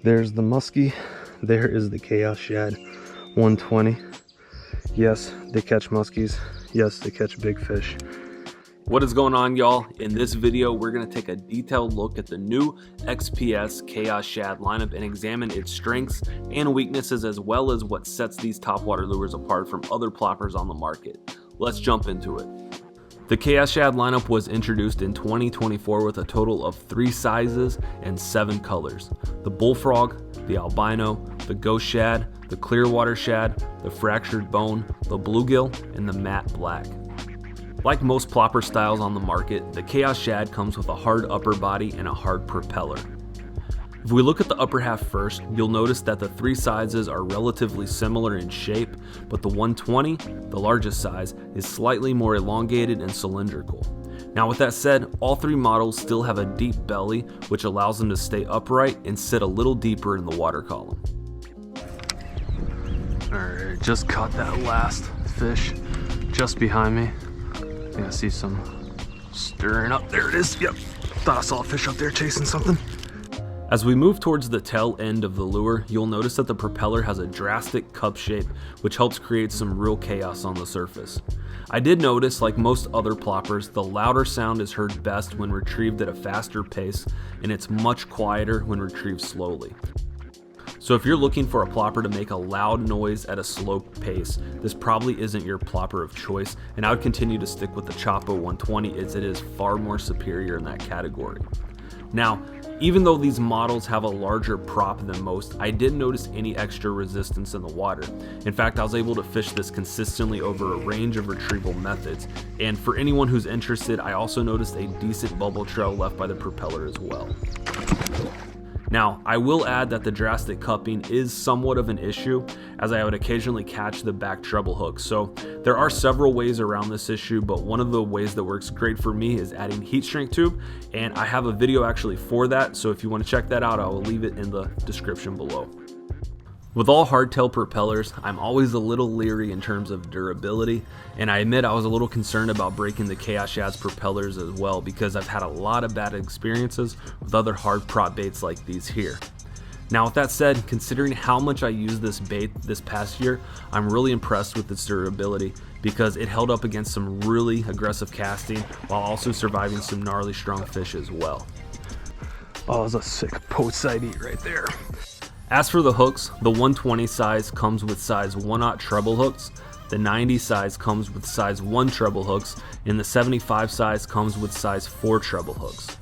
There's the muskie. There is the Chaos Shad 120. Yes, they catch muskies. Yes, they catch big fish. What is going on, y'all? In this video, we're going to take a detailed look at the new XPS Chaos Shad lineup and examine its strengths and weaknesses, as well as what sets these topwater lures apart from other ploppers on the market. Let's jump into it. The Chaos Shad lineup was introduced in 2024 with a total of 3 sizes and 7 colors. The Bullfrog, the Albino, the Ghost Shad, the Clearwater Shad, the Fractured Bone, the Bluegill, and the Matte Black. Like most plopper styles on the market, the Chaos Shad comes with a hard upper body and a hard propeller. If we look at the upper half first, you'll notice that the 3 sizes are relatively similar in shape, but the 120, the largest size, is slightly more elongated and cylindrical. Now with that said, all 3 models still have a deep belly, which allows them to stay upright and sit a little deeper in the water column. Alright, just caught that last fish just behind me. I think I see some stirring up. There it is. Yep. Thought I saw a fish up there chasing something. As we move towards the tail end of the lure, you'll notice that the propeller has a drastic cup shape, which helps create some real chaos on the surface. I did notice, like most other ploppers, the louder sound is heard best when retrieved at a faster pace, and it's much quieter when retrieved slowly. So if you're looking for a plopper to make a loud noise at a slow pace, this probably isn't your plopper of choice, and I would continue to stick with the Choppo 120 as it is far more superior in that category. Now, even though these models have a larger prop than most, I didn't notice any extra resistance in the water. In fact, I was able to fish this consistently over a range of retrieval methods. And for anyone who's interested, I also noticed a decent bubble trail left by the propeller as well. Now, I will add that the drastic cupping is somewhat of an issue, as I would occasionally catch the back treble hook. So there are several ways around this issue, but one of the ways that works great for me is adding heat shrink tube, and I have a video actually for that, so if you want to check that out, I will leave it in the description below. With all hardtail propellers, I'm always a little leery in terms of durability, and I admit I was a little concerned about breaking the Chaos Shad's propellers as well, because I've had a lot of bad experiences with other hard prop baits like these here. Now with that said, considering how much I used this bait this past year, I'm really impressed with its durability because it held up against some really aggressive casting while also surviving some gnarly strong fish as well. Oh, that's a sick post side eat right there. As for the hooks, the 120 size comes with size 1/0 treble hooks, the 90 size comes with size 1 treble hooks, and the 75 size comes with size 4 treble hooks.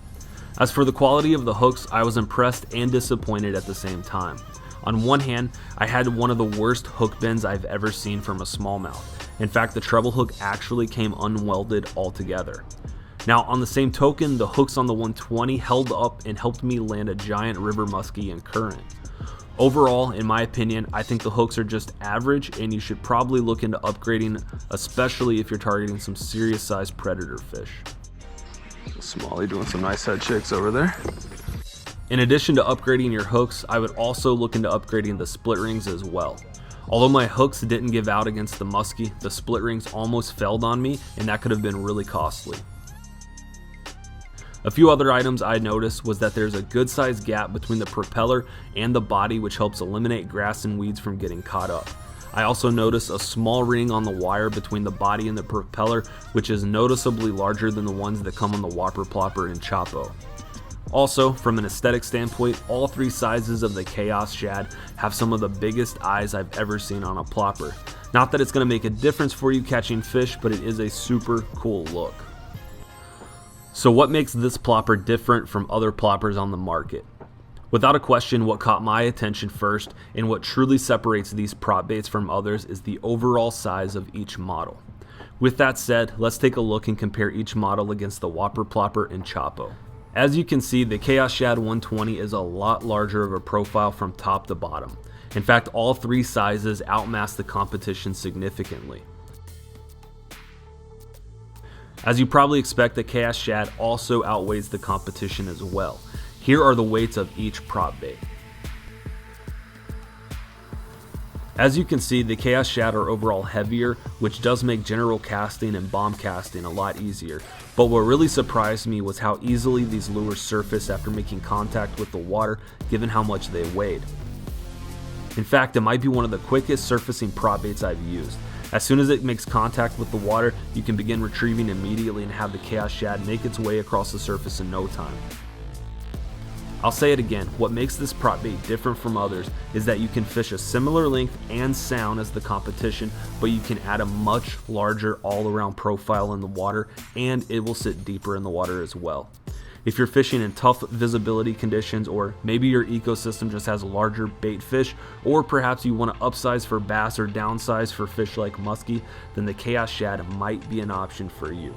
As for the quality of the hooks, I was impressed and disappointed at the same time. On one hand, I had one of the worst hook bends I've ever seen from a smallmouth. In fact, the treble hook actually came unwelded altogether. Now, on the same token, the hooks on the 120 held up and helped me land a giant river muskie in current. Overall, in my opinion, I think the hooks are just average and you should probably look into upgrading, especially if you're targeting some serious sized predator fish. Smalley doing some nice head shakes over there. In addition to upgrading your hooks, I would also look into upgrading the split rings as well. Although my hooks didn't give out against the muskie, the split rings almost failed on me, and that could have been really costly. A few other items I noticed was that there's a good sized gap between the propeller and the body, which helps eliminate grass and weeds from getting caught up. I also noticed a small ring on the wire between the body and the propeller, which is noticeably larger than the ones that come on the Whopper, Plopper, and Choppo. Also, from an aesthetic standpoint, all 3 sizes of the Chaos Shad have some of the biggest eyes I've ever seen on a plopper. Not that it's going to make a difference for you catching fish, but it is a super cool look. So what makes this plopper different from other ploppers on the market? Without a question, what caught my attention first and what truly separates these prop baits from others is the overall size of each model. With that said, let's take a look and compare each model against the Whopper, Plopper, and Choppo. As you can see, the Chaos Shad 120 is a lot larger of a profile from top to bottom. In fact, all 3 sizes outmass the competition significantly. As you probably expect, the Chaos Shad also outweighs the competition as well. Here are the weights of each prop bait. As you can see, the Chaos Shad are overall heavier, which does make general casting and bomb casting a lot easier. But what really surprised me was how easily these lures surface after making contact with the water, given how much they weighed. In fact, it might be one of the quickest surfacing prop baits I've used. As soon as it makes contact with the water, you can begin retrieving immediately and have the Chaos Shad make its way across the surface in no time. I'll say it again, what makes this prop bait different from others is that you can fish a similar length and sound as the competition, but you can add a much larger all-around profile in the water, and it will sit deeper in the water as well. If you're fishing in tough visibility conditions, or maybe your ecosystem just has larger bait fish, or perhaps you want to upsize for bass or downsize for fish like muskie, then the Chaos Shad might be an option for you.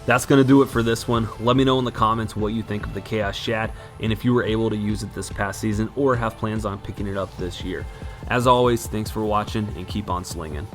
That's going to do it for this one. Let me know in the comments what you think of the Chaos Shad and if you were able to use it this past season or have plans on picking it up this year. As always, thanks for watching and keep on slinging.